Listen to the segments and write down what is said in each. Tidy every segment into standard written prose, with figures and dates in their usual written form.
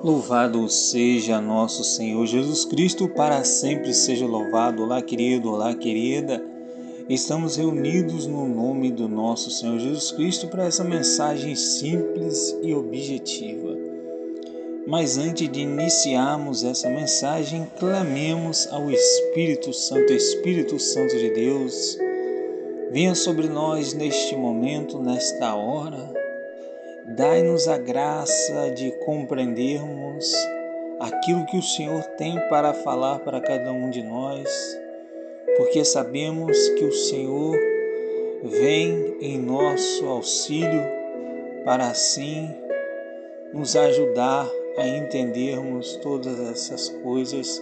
Louvado seja nosso Senhor Jesus Cristo, para sempre seja louvado. Olá, querido, olá, querida. Estamos reunidos no nome do nosso Senhor Jesus Cristo para essa mensagem simples e objetiva. Mas antes de iniciarmos essa mensagem, clamemos ao Espírito Santo de Deus, venha sobre nós neste momento, nesta hora. Dai-nos a graça de compreendermos aquilo que o Senhor tem para falar para cada um de nós, porque sabemos que o Senhor vem em nosso auxílio para assim nos ajudar a entendermos todas essas coisas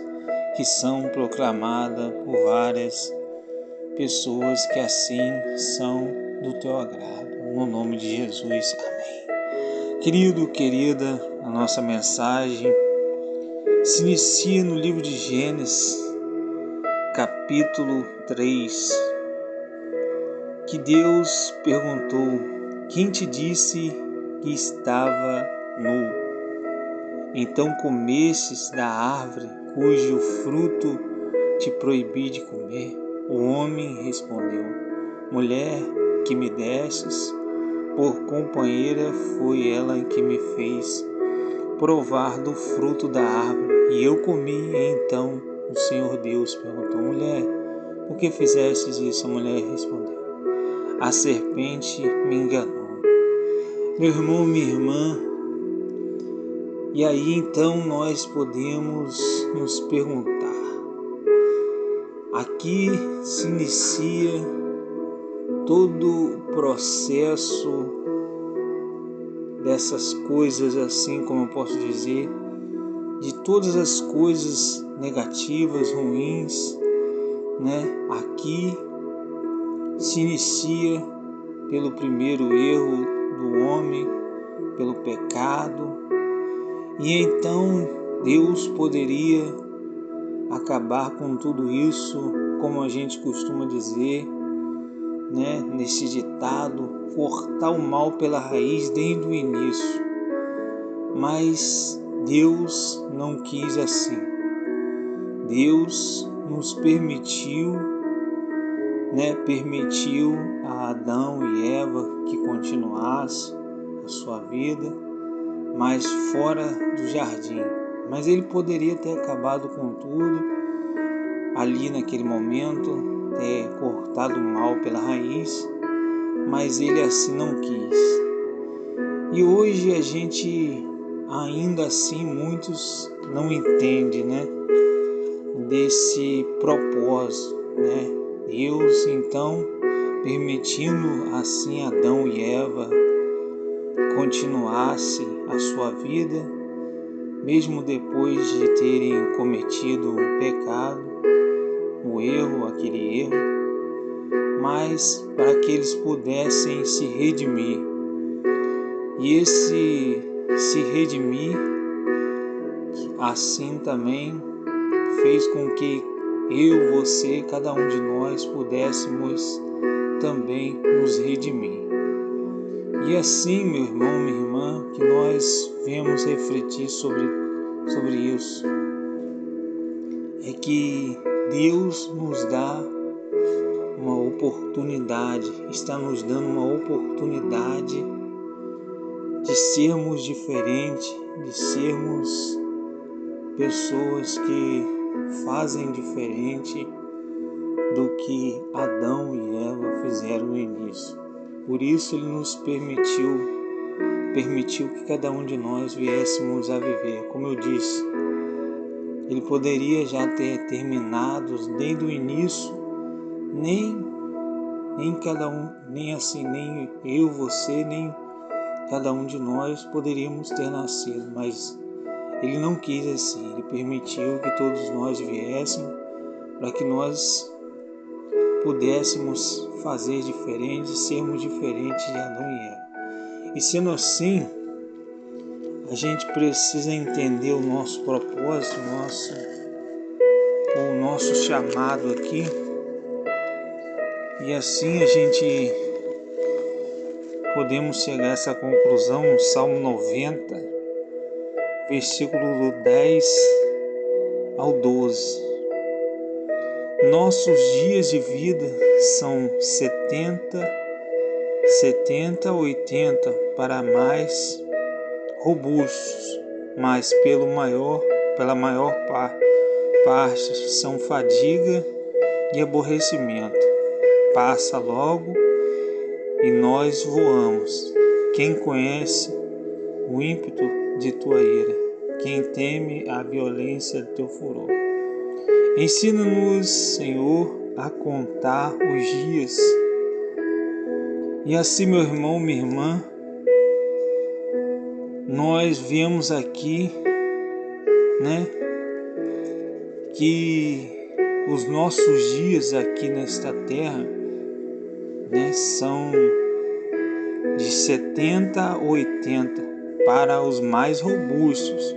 que são proclamadas por várias pessoas que assim são do teu agrado. No nome de Jesus, amém. Querido, querida, a nossa mensagem se inicia no livro de Gênesis, capítulo 3, que Deus perguntou: quem te disse que estava nu? Então comestes da árvore cujo fruto te proibi de comer? O homem respondeu: mulher que me destes por companheira, foi ela que me fez provar do fruto da árvore, e eu comi. E então o Senhor Deus perguntou: mulher, por que fizestes isso? A mulher respondeu: a serpente me enganou. Meu irmão, minha irmã, e aí então nós podemos nos perguntar: aqui se inicia todo o processo dessas coisas, assim como eu posso dizer, de todas as coisas negativas, ruins, né? Aqui se inicia pelo primeiro erro do homem, pelo pecado, e então Deus poderia acabar com tudo isso, como a gente costuma dizer, né? Nesse ditado, cortar o mal pela raiz desde o início. Mas Deus não quis assim. Deus nos permitiu a Adão e Eva que continuasse a sua vida, mas fora do jardim. Mas Ele poderia ter acabado com tudo ali naquele momento, ter cortado o mal pela raiz, mas Ele assim não quis. E hoje a gente, ainda assim, muitos não entendem, desse propósito, Deus, então, permitindo assim Adão e Eva continuasse a sua vida, mesmo depois de terem cometido o pecado, o erro, aquele erro, mas para que eles pudessem se redimir. E esse se redimir, assim também fez com que eu, você, cada um de nós pudéssemos também nos redimir. E assim, meu irmão, minha irmã, que nós vemos refletir sobre isso, é que Deus nos dá uma oportunidade, está nos dando uma oportunidade de sermos diferentes, de sermos pessoas que fazem diferente do que Adão e Eva fizeram no início. Por isso Ele nos permitiu que cada um de nós viéssemos a viver. Como eu disse, Ele poderia já ter terminado desde o início, nem cada um, nem eu, você, nem cada um de nós poderíamos ter nascido, mas Ele não quis assim. Ele permitiu que todos nós viéssemos para que nós pudéssemos fazer diferente, sermos diferentes de Adão e Eva. E sendo assim, a gente precisa entender o nosso propósito, o nosso chamado aqui, e assim a gente podemos chegar a essa conclusão no Salmo 90, versículo do 10 ao 12. Nossos dias de vida são 70, 80 para mais robustos, mas pela maior parte são fadiga e aborrecimento. Passa logo e nós voamos. Quem conhece o ímpeto de tua ira? Quem teme a violência do teu furor? Ensina-nos, Senhor, a contar os dias. E assim, meu irmão, minha irmã, nós viemos aqui, que os nossos dias aqui nesta terra, são de 70 a 80 para os mais robustos,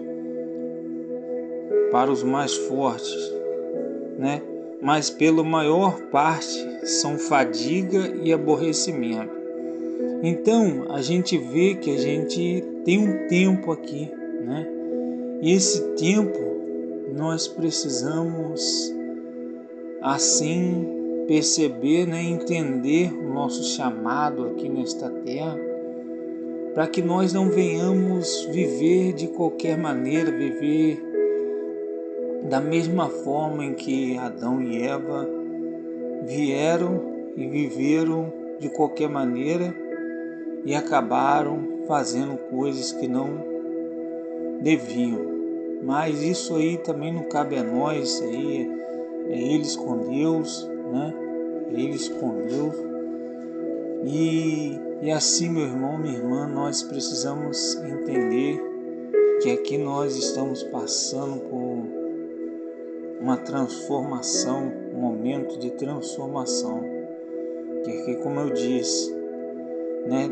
para os mais fortes, mas pela maior parte são fadiga e aborrecimento. Então a gente vê que a gente tem um tempo aqui, e esse tempo nós precisamos assim perceber, entender o nosso chamado aqui nesta terra, para que nós não venhamos viver de qualquer maneira, viver da mesma forma em que Adão e Eva vieram e viveram de qualquer maneira e acabaram fazendo coisas que não deviam. Mas isso aí também não cabe a nós, isso aí é eles com Deus, eles com Deus. E assim, meu irmão, minha irmã, nós precisamos entender que aqui nós estamos passando por uma transformação, um momento de transformação. Porque, como eu disse,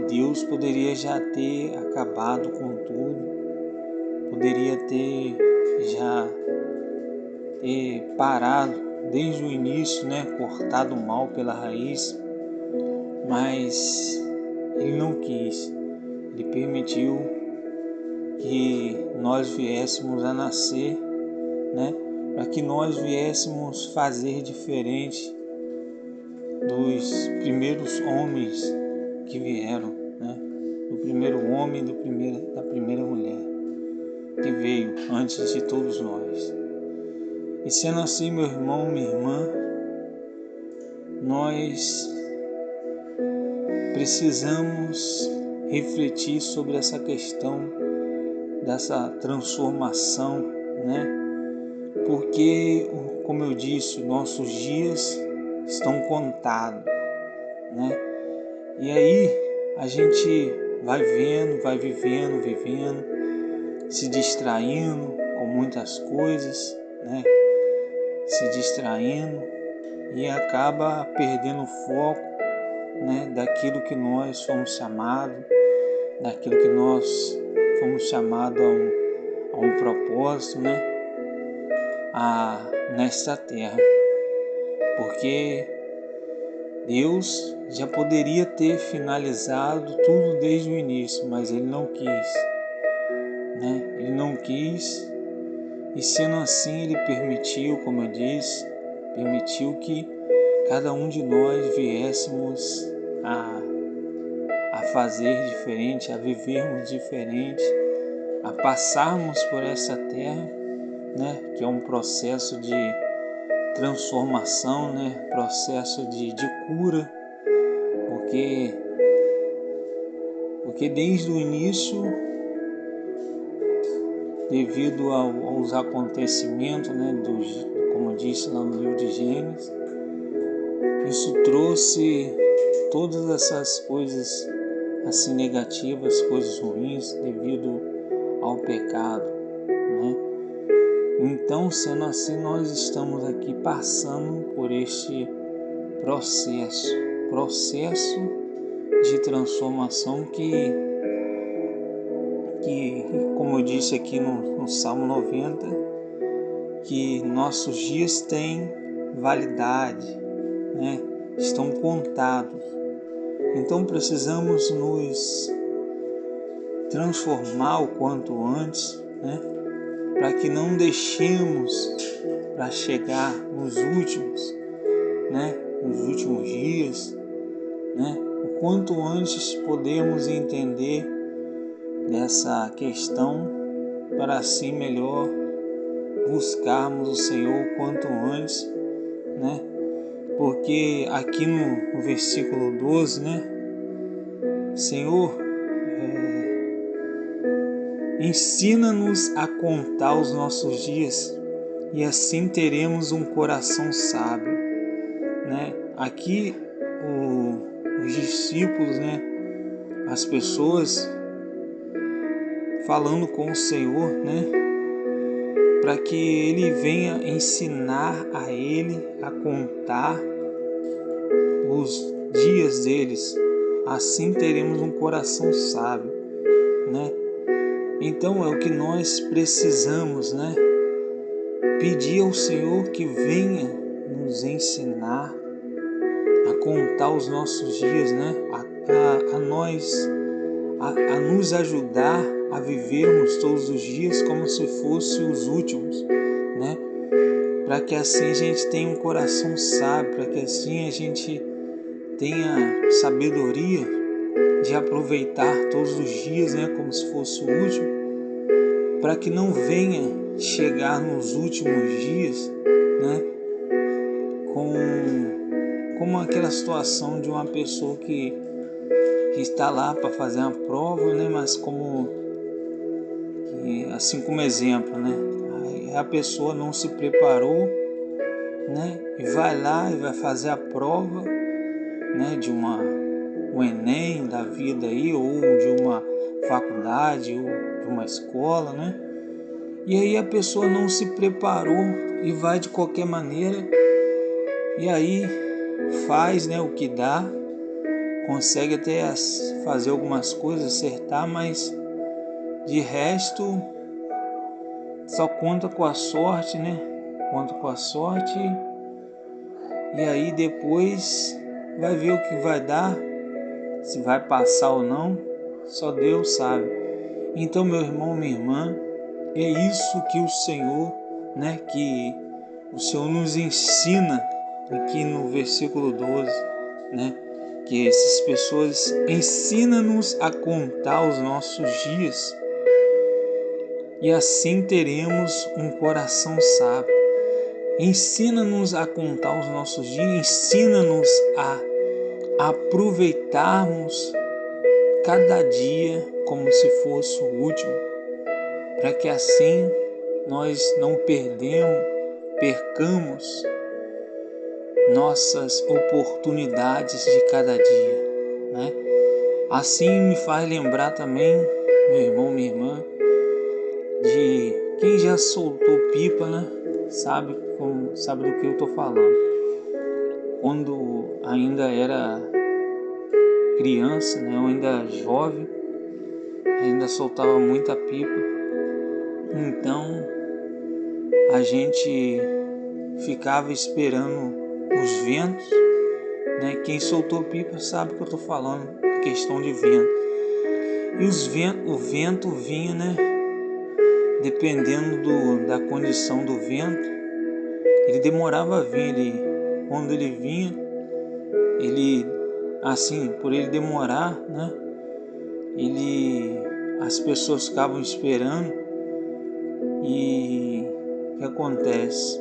Deus poderia já ter acabado com tudo, poderia ter parado desde o início, cortado o mal pela raiz, mas Ele não quis. Ele permitiu que nós viéssemos a nascer, para que nós viéssemos fazer diferente dos primeiros homens que vieram, do primeiro homem, da primeira mulher que veio antes de todos nós. E sendo assim, meu irmão, minha irmã, nós precisamos refletir sobre essa questão dessa transformação, porque, como eu disse, nossos dias estão contados, E aí a gente vai vivendo, se distraindo com muitas coisas, se distraindo e acaba perdendo o foco, daquilo que nós fomos chamados, daquilo que nós fomos chamados a um propósito, nesta terra. Porque Deus já poderia ter finalizado tudo desde o início, mas Ele não quis, Ele não quis, e sendo assim Ele permitiu, como eu disse, permitiu que cada um de nós viéssemos a fazer diferente, a vivermos diferente, a passarmos por essa terra, que é um processo de transformação, processo de cura, porque desde o início, devido aos acontecimentos, como eu disse lá no livro de Gênesis, isso trouxe todas essas coisas assim negativas, coisas ruins, devido ao pecado, Então, sendo assim, nós estamos aqui passando por este processo de transformação que como eu disse aqui no Salmo 90, que nossos dias têm validade, estão contados. Então precisamos nos transformar o quanto antes, né? Para que não deixemos para chegar nos últimos, né? Nos últimos dias, né? O quanto antes podemos entender dessa questão para assim melhor buscarmos o Senhor o quanto antes, né? Porque aqui no versículo 12, né? Senhor, ensina-nos a contar os nossos dias e assim teremos um coração sábio, né? Aqui os discípulos, né? As pessoas falando com o Senhor, né? Para que Ele venha ensinar a ele a contar os dias deles. Assim teremos um coração sábio, né? Então é o que nós precisamos, né? Pedir ao Senhor que venha nos ensinar a contar os nossos dias, né? A nos ajudar a vivermos todos os dias como se fossem os últimos, né? Para que assim a gente tenha um coração sábio, para que assim a gente tenha sabedoria de aproveitar todos os dias, né? Como se fosse o último, para que não venha chegar nos últimos dias, né? Como aquela situação de uma pessoa que está lá para fazer uma prova, né? Mas assim como exemplo, né? Aí a pessoa não se preparou, né? E vai lá e vai fazer a prova, né? De um Enem da vida aí, ou de uma faculdade, ou de uma escola, né? E aí a pessoa não se preparou e vai de qualquer maneira, e aí faz, né, o que dá, consegue até fazer algumas coisas, acertar, mas de resto só conta com a sorte, né? Conta com a sorte, e aí depois vai ver o que vai dar, se vai passar ou não, só Deus sabe. Então, meu irmão, minha irmã, é isso que o Senhor, né, que o Senhor nos ensina aqui no versículo 12, né, que essas pessoas ensinam-nos a contar os nossos dias e assim teremos um coração sábio. Ensina-nos a contar os nossos dias, ensina-nos a aproveitarmos cada dia como se fosse o último, para que assim nós não percamos nossas oportunidades de cada dia, né? Assim me faz lembrar também, meu irmão, minha irmã, de quem já soltou pipa, né? Sabe do que eu estou falando. Quando ainda era criança, né? Eu ainda jovem, ainda soltava muita pipa. Então a gente ficava esperando os ventos, né? Quem soltou pipa sabe o que eu estou falando, questão de vento. E o vento vinha, né? Dependendo da condição do vento, ele demorava a vir. Quando ele vinha, assim, por ele demorar, né? As pessoas ficavam esperando. E o que acontece?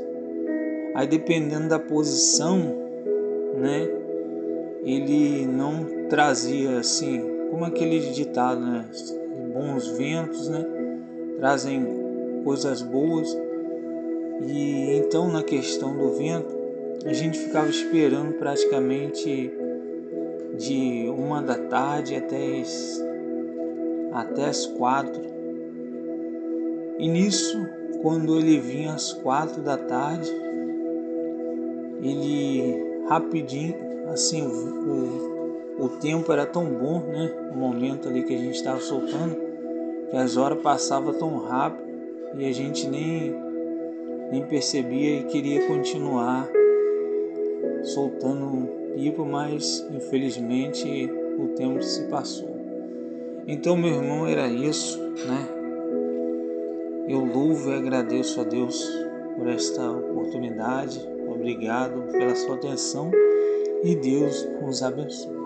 Aí, dependendo da posição, né? Ele não trazia assim, como aquele ditado, né? Bons ventos, né? Trazem coisas boas. E então, na questão do vento, a gente ficava esperando praticamente de 1 da tarde até as 4. E nisso, quando ele vinha às 4 da tarde, ele rapidinho, assim, o tempo era tão bom, né? O momento ali que a gente estava soltando, que as horas passavam tão rápido e a gente nem percebia e queria continuar soltando pipa, mas infelizmente o tempo se passou. Então, meu irmão, era isso, né? Eu louvo e agradeço a Deus por esta oportunidade. Obrigado pela sua atenção e Deus nos abençoe.